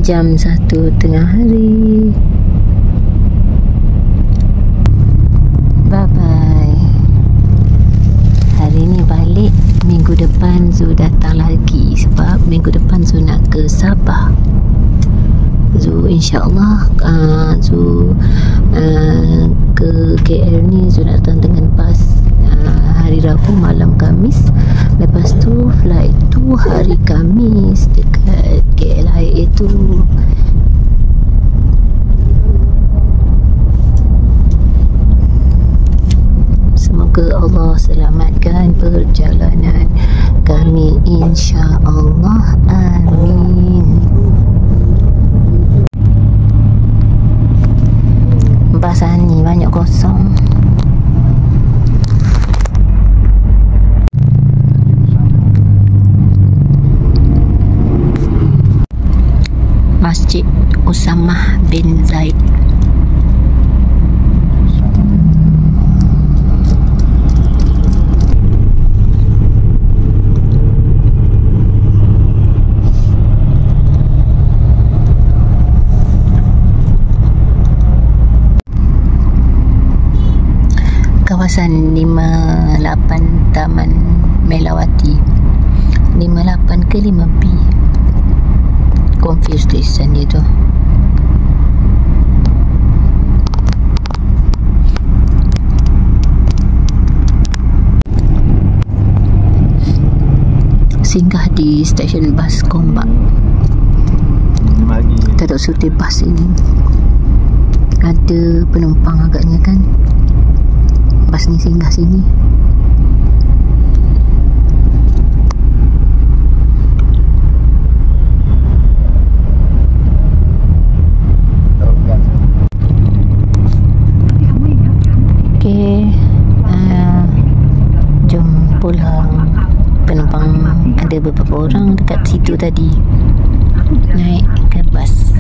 jam 1 tengah hari. Bye bye. Hari ni balik, minggu depan Zu datang lagi sebab minggu depan Zu nak ke Sabah. Zu insyaAllah Zu ke KL ni Zu datang dengan bas hari Rabu malam Khamis. Lepas tu flight tu hari Khamis dekat KLIA tu. Semoga Allah selamatkan perjalanan kami, insya-Allah. Amin. Basan ni banyak kosong. Masjid Usamah bin Zaid. Kawasan 58 Taman Melawati. 58 ke 5B? Confused tulisan dia tu. Singgah di stesen bas Gombak. Kita duduk suti bas ini. Ada penumpang agaknya kan. Bas ni singgah sini. Okey, jom pulang. Penumpang ada beberapa orang dekat situ tadi. Naik ke bas.